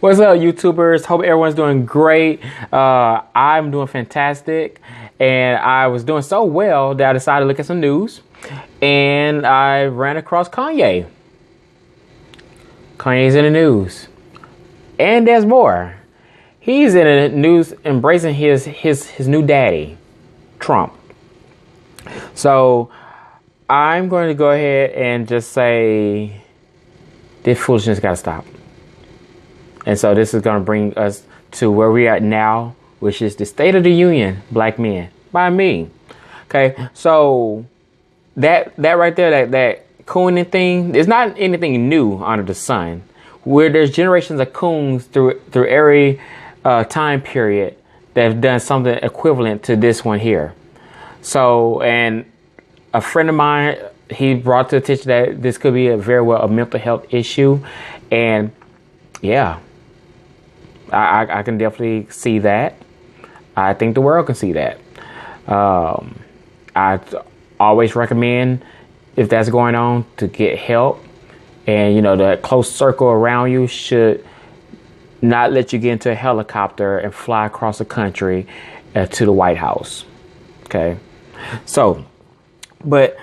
What's up, YouTubers? Hope everyone's doing great. I'm doing fantastic. And I was doing so well that I decided to look at some news. And I ran across Kanye. Kanye's in the news. And there's more. He's in the news embracing his new daddy, Trump. So I'm going to go ahead and just say this foolishness got to stop. And so this is going to bring us to where we are now, which is the State of the Union, Black Men, by me. Okay, so that right there, that cooning thing, is not anything new under the sun. Where there's generations of coons through every time period that have done something equivalent to this one here. So, and a friend of mine, he brought to attention that this could be very well a mental health issue, and yeah. I can definitely see that. I think the world can see that. I always recommend, if that's going on, to get help. And, you know, the close circle around you should not let you get into a helicopter and fly across the country to the White House. Okay. So, but,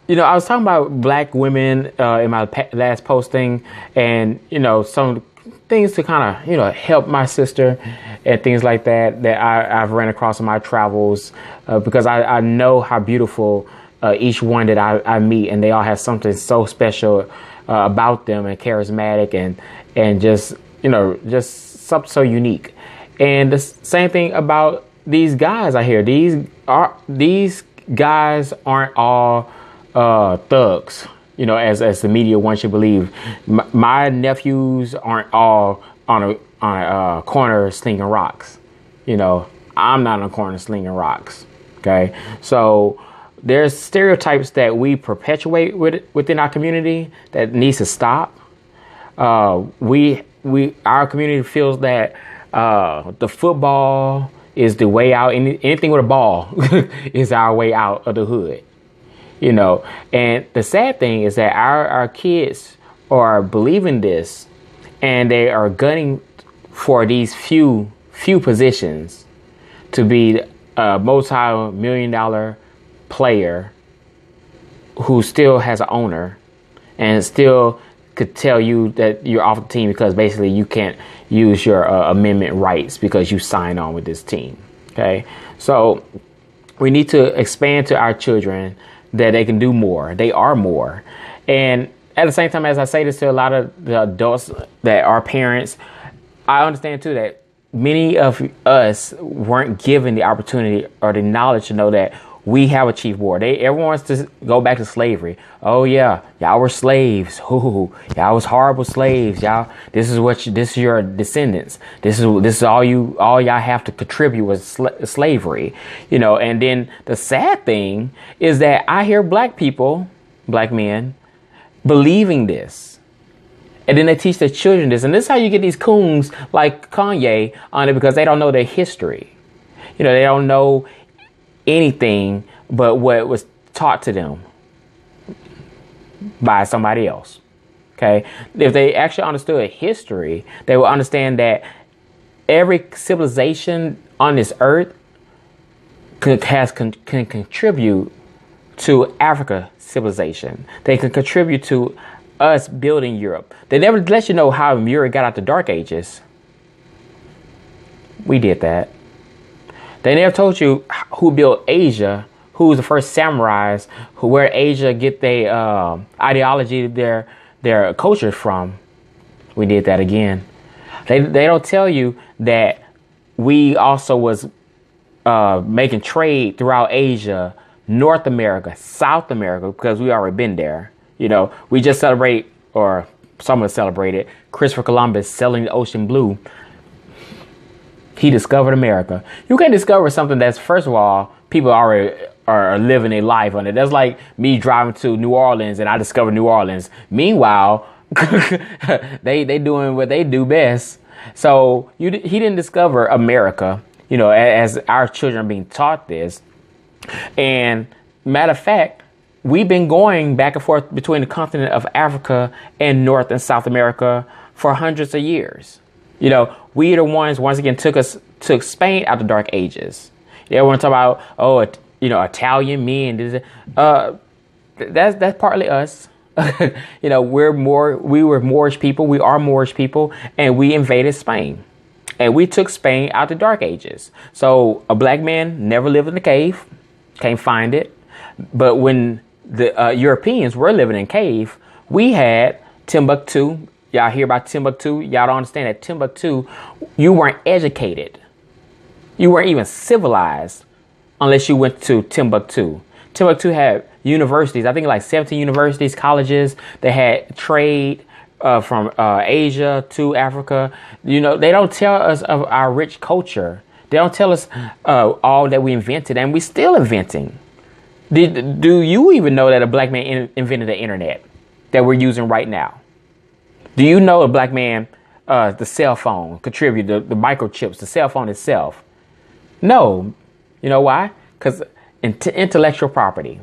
you know, I was talking about black women in my last posting, and, you know, some things to kind of, you know, help my sister and things like that I've ran across in my travels, because I know how beautiful each one that I meet, and they all have something so special about them, and charismatic, and just, you know, just something so unique. And the same thing about these guys I hear. These guys aren't all thugs, you know, as the media wants you to believe. My nephews aren't all on a corner slinging rocks. You know, I'm not on a corner slinging rocks. Okay, so there's stereotypes that we perpetuate within our community that needs to stop. Our community feels that the football is the way out. Anything with a ball is our way out of the hood. You know, and the sad thing is that our kids are believing this, and they are gunning for these few positions to be a multi-million-dollar player who still has an owner and still could tell you that you're off the team because basically you can't use your amendment rights because you signed on with this team. Okay, so we need to expand to our children that they can do more. They are more. And at the same time, as I say this to a lot of the adults that are parents, I understand too that many of us weren't given the opportunity or the knowledge to know that we have a chief board. Everyone wants to go back to slavery. Oh yeah, y'all were slaves. Ooh, y'all was horrible slaves. Y'all, this is your descendants. This is all y'all have to contribute was slavery. You know, and then the sad thing is that I hear black men, believing this. And then they teach their children this. And this is how you get these coons like Kanye on it, because they don't know their history. You know, they don't know anything but what was taught to them by somebody else. Okay, if they actually understood history, they would understand that every civilization on this earth can contribute to Africa civilization. They can contribute to us building Europe. They never let you know how Europe got out the Dark Ages. We did that. They never told you who built Asia, who was the first samurais, where Asia get their ideology, their culture from. We did that again. They don't tell you that we also was making trade throughout Asia, North America, South America, because we already been there. You know, we just celebrate, or someone celebrated, Christopher Columbus sailing the ocean blue. He discovered America. You can't discover something that's, first of all, people already are living a life on it. That's like me driving to New Orleans and I discovered New Orleans. Meanwhile, they doing what they do best. So he didn't discover America, you know, as our children are being taught this. And matter of fact, we've been going back and forth between the continent of Africa and North and South America for hundreds of years. You know, we are the ones once again took Spain out the Dark Ages. Everyone talk about, oh, Italian men. That's partly us. You know, we were Moorish people. We are Moorish people, and we invaded Spain, and we took Spain out the Dark Ages. So a black man never lived in a cave, can't find it. But when the Europeans were living in cave, we had Timbuktu. Y'all hear about Timbuktu? Y'all don't understand that Timbuktu, you weren't educated. You weren't even civilized unless you went to Timbuktu. Timbuktu had universities, I think like 17 universities, colleges. They had trade from Asia to Africa. You know, they don't tell us of our rich culture. They don't tell us all that we invented, and we still inventing. Do you even know that a black man invented the internet that we're using right now? Do you know a black man, the cell phone, contributed the microchips, the cell phone itself? No. You know why? Because intellectual property.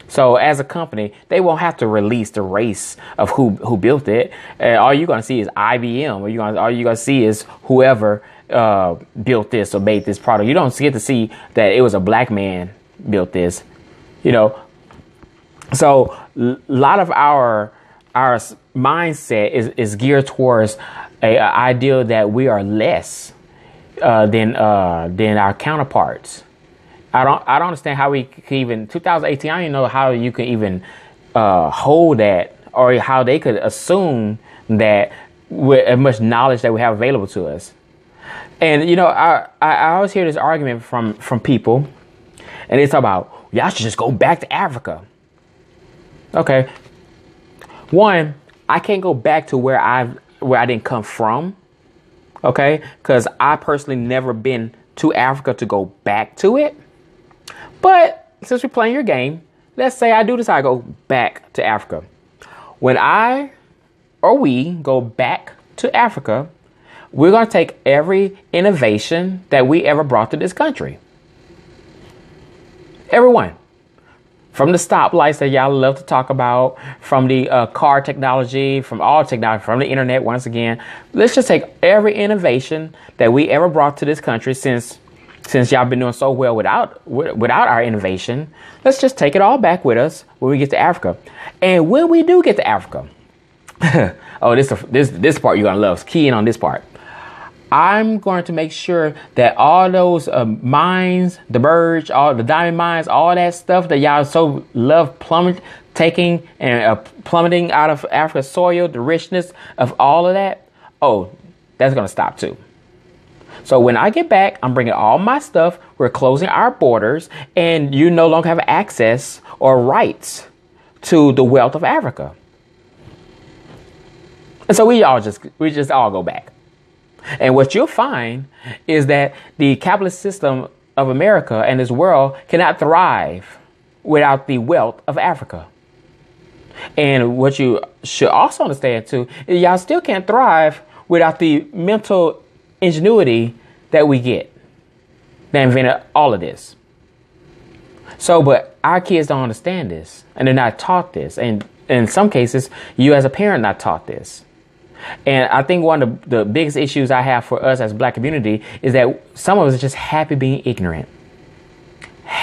So as a company, they won't have to release the race of who built it. All you're going to see is IBM, or all you're going to see is whoever built this or made this product. You don't get to see that it was a black man built this. You know, so a lot of our mindset is geared towards a ideal that we are less than our counterparts. I don't understand how we can even 2018. I don't even know how you can even hold that, or how they could assume that with as much knowledge that we have available to us. And you know, I always hear this argument from people, and they talk about, y'all should just go back to Africa. Okay. One, I can't go back to where I didn't come from. Okay. Because I personally never been to Africa to go back to it. But since we're playing your game, let's say I do decide to go back to Africa. When we go back to Africa, we're going to take every innovation that we ever brought to this country. Everyone. From the stoplights that y'all love to talk about, from the car technology, from all technology, from the internet, once again. Let's just take every innovation that we ever brought to this country since y'all been doing so well without our innovation. Let's just take it all back with us when we get to Africa. And when we do get to Africa, oh, this part you're going to love. Key in on this part. I'm going to make sure that all those mines, the birds, all the diamond mines, all that stuff that y'all so love taking and plummeting out of Africa's soil, the richness of all of that, oh, that's going to stop too. So when I get back, I'm bringing all my stuff. We're closing our borders, and you no longer have access or rights to the wealth of Africa. And so we just all go back. And what you'll find is that the capitalist system of America and this world cannot thrive without the wealth of Africa. And what you should also understand too is y'all still can't thrive without the mental ingenuity that we get that invented all of this. So, but our kids don't understand this, and they're not taught this. And in some cases, you as a parent not taught this. And I think one of the biggest issues I have for us as a black community is that some of us are just happy being ignorant.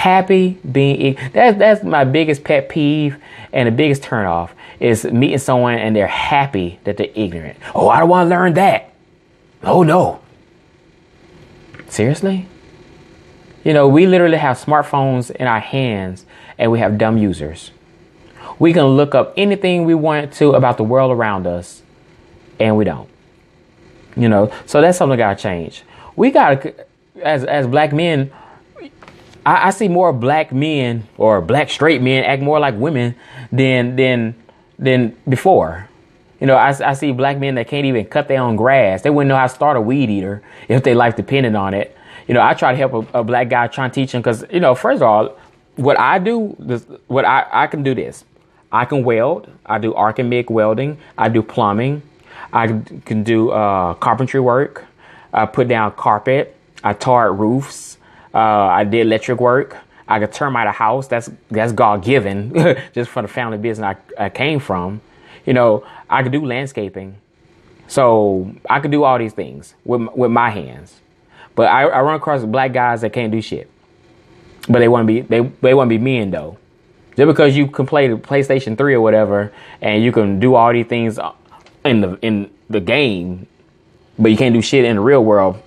That's my biggest pet peeve and the biggest turnoff is meeting someone and they're happy that they're ignorant. Oh, I don't want to learn that. Oh, no. Seriously? You know, we literally have smartphones in our hands and we have dumb users. We can look up anything we want to about the world around us. And we don't, you know, so that's something that got to change. We got to, as black men, I see more black men or black straight men act more like women than before. You know, I see black men that can't even cut their own grass. They wouldn't know how to start a weed eater if their life depended on it. You know, I try to help a black guy trying to teach him because, you know, first of all, what I do, I can do this. I can weld. I do arc and MIG welding. I do plumbing. I can do carpentry work. I put down carpet. I tarred roofs. I did electric work. I could termite a house. That's God given, just for the family business I came from. You know, I could do landscaping. So I could do all these things with my hands. But I run across black guys that can't do shit. But they want to be they want to be men though. Just because you can play the PlayStation 3 or whatever, and you can do all these things in the game, but you can't do shit in the real world,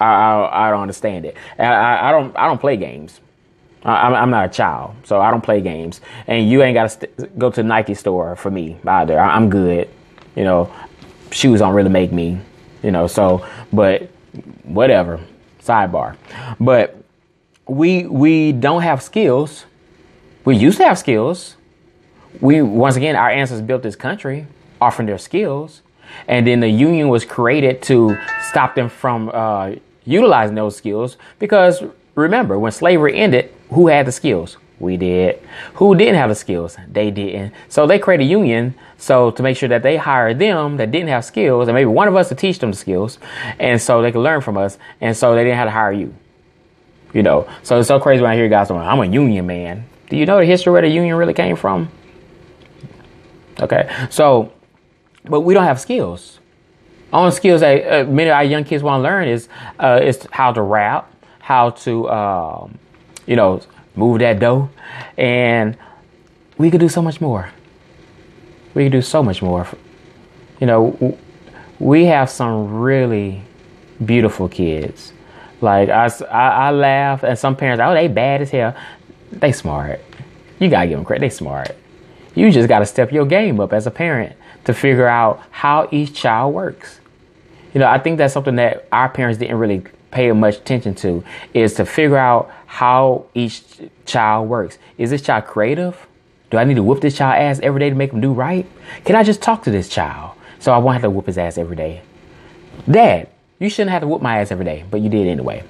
I don't understand it. I don't play games. I'm not a child, so I don't play games. And you ain't got to go to the Nike store for me either. I'm good. You know, shoes don't really make me. You know, so but whatever. Sidebar. But we don't have skills. We used to have skills. Once again, our ancestors built this country, offering their skills. And then the union was created to stop them from utilizing those skills. Because remember, when slavery ended, who had the skills? We did. Who didn't have the skills? They didn't. So they created a union so to make sure that they hired them that didn't have skills, and maybe one of us to teach them the skills, and so they could learn from us, and so they didn't have to hire you. You know, so it's so crazy when I hear guys going, I'm a union man. Do you know the history where the union really came from? Okay, so, but we don't have skills. Only skills that many of our young kids want to learn is how to rap, how to, move that dough, and we could do so much more. We could do so much more. You know, we have some really beautiful kids. Like I laugh, and some parents, oh, they bad as hell. They smart. You gotta give them credit. They smart. You just gotta step your game up as a parent to figure out how each child works. You know, I think that's something that our parents didn't really pay much attention to, is to figure out how each child works. Is this child creative? Do I need to whoop this child ass every day to make him do right? Can I just talk to this child so I won't have to whoop his ass every day? Dad, you shouldn't have to whoop my ass every day, but you did anyway.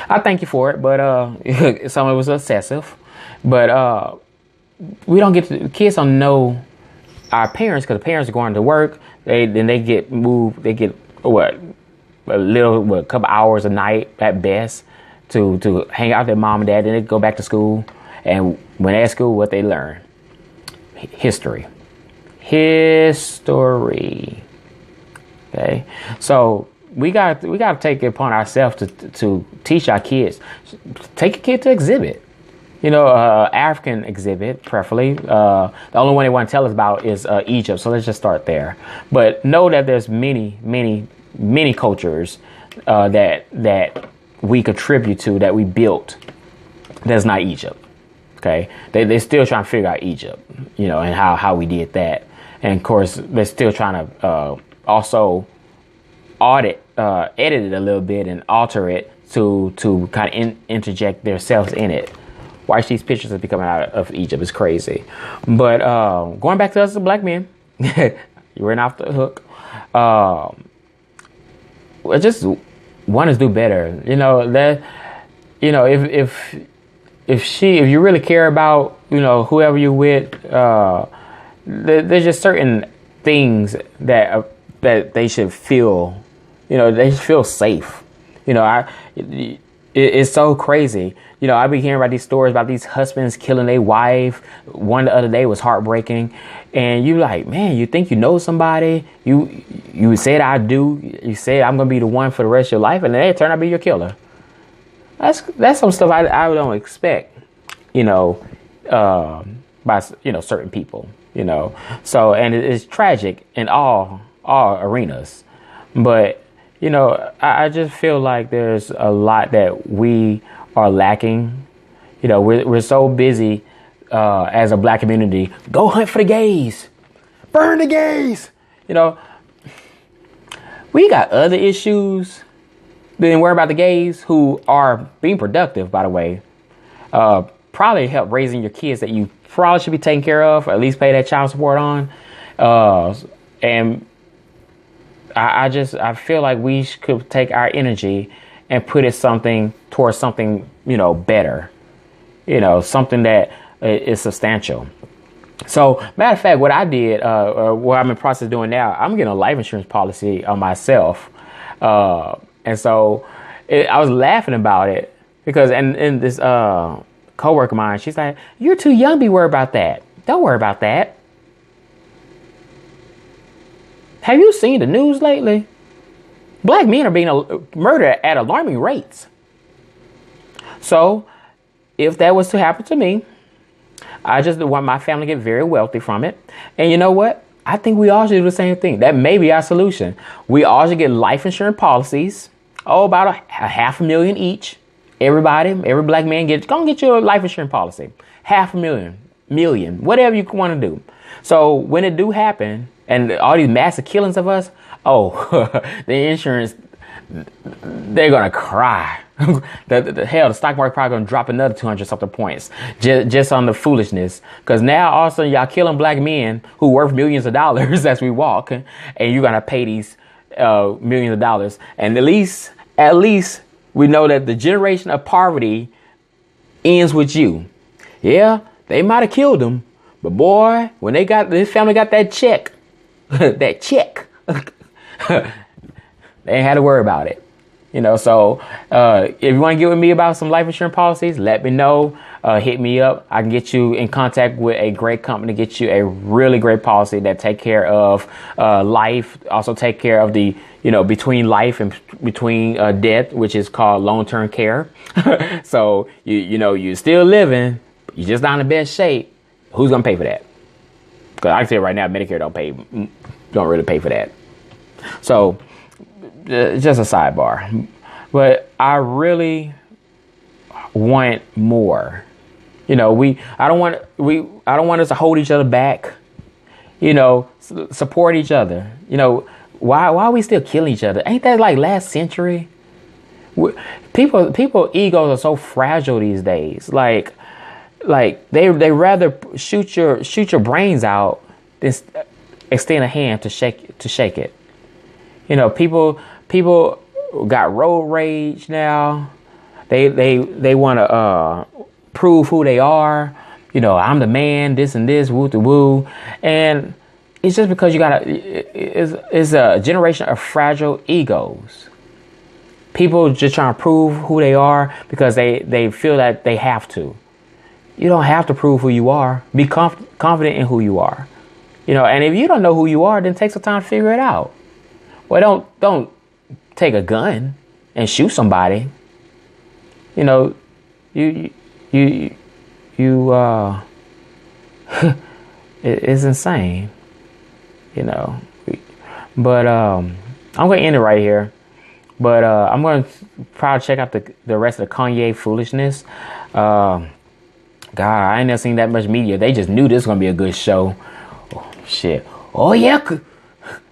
I thank you for it, but some of it was excessive. But we don't get to, kids don't know our parents, because the parents are going to work. They get moved. They get a couple hours a night at best to hang out with their mom and dad. Then they go back to school, and when they're at school, what they learn? History. Okay, so we got to take it upon ourselves to teach our kids. Take a kid to exhibit. You know, African exhibit, preferably. The only one they want to tell us about is Egypt. So let's just start there. But know that there's many cultures that we contribute to, that we built, that's not Egypt. Okay, they're still trying to figure out Egypt, you know, and how we did that. And of course, they're still trying to also edit it a little bit and alter it to kind of interject themselves in it. Watch these pictures that be coming out of Egypt. It's crazy. But going back to us as black men, you went off the hook. I just want to do better. You know that. You know, if you really care about, you know, whoever you're with, there's just certain things that they should feel. You know, they should feel safe. You know, it's so crazy. You know, I be hearing about these stories about these husbands killing their wife. One the other day was heartbreaking. And you like, man, you think you know somebody. You said I do. You said I'm going to be the one for the rest of your life. And then they turn out to be your killer. That's some stuff I don't expect, you know, by, you know, certain people, you know. So, and it's tragic in all arenas. But, you know, I just feel like there's a lot that we are lacking. You know, we're so busy as a black community. Go hunt for the gays. Burn the gays. You know, we got other issues than worry about the gays, who are being productive, by the way. Probably help raising your kids that you probably should be taking care of, or at least pay that child support on. And I feel like we could take our energy and put it towards something, you know, better, you know, something that is substantial. So, matter of fact, what I did, or what I'm in the process of doing now, I'm getting a life insurance policy on myself. And so I was laughing about it because, and this coworker of mine, she's like, "You're too young to be worried about that. Don't worry about that." Have you seen the news lately? Black men are being murdered at alarming rates. So if that was to happen to me, I just want my family to get very wealthy from it. And you know what? I think we all should do the same thing. That may be our solution. We all should get life insurance policies. About a $500,000 each. Everybody, every black man go and get your life insurance policy. $500,000, whatever you want to do. So when it do happen, and all these massive killings of us, the insurance, they're gonna cry. The stock market probably gonna drop another 200 something points just on the foolishness. Because now all of a sudden y'all killing black men who worth millions of dollars as we walk, and you're gonna pay these millions of dollars. And at least we know that the generation of poverty ends with you. Yeah, they might have killed them, but boy, when this family got that check, that check, they ain't had to worry about it. So if you want to get with me about some life insurance policies, let me know. Hit me up. I can get you in contact with a great company to get you a really great policy that take care of life, also take care of the, between life and between death, which is called long-term care. So, you're still living, you're just not in the best shape. Who's going to pay for that? Because I can say right now, Medicare don't really pay for that. So, just a sidebar. But I really want more. I don't want us to hold each other back. Support each other. Why are we still killing each other? Ain't that like last century? People egos are so fragile these days. Like they rather shoot your brains out than extend a hand to shake it. People got road rage now. They want to prove who they are. I'm the man, this and this, woo to woo. And it's just because it's a generation of fragile egos. People just trying to prove who they are because they feel that they have to. You don't have to prove who you are. Be confident in who you are. And if you don't know who you are, then take some time to figure it out. Well, don't take a gun and shoot somebody. It's insane. But I'm gonna end it right here. But I'm gonna probably check out the rest of the Kanye foolishness. God, I ain't never seen that much media. They just knew this was gonna be a good show. Oh, shit. Oh yeah,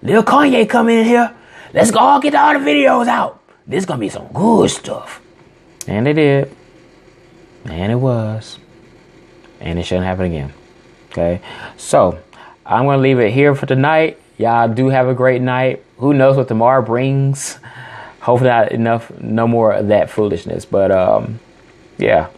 little Kanye coming in here. Let's go all get all the videos out. This is gonna be some good stuff. And they did. And it was. And it shouldn't happen again. Okay. So I'm gonna leave it here for tonight. Y'all do have a great night. Who knows what tomorrow brings? Hopefully not no more of that foolishness. But yeah.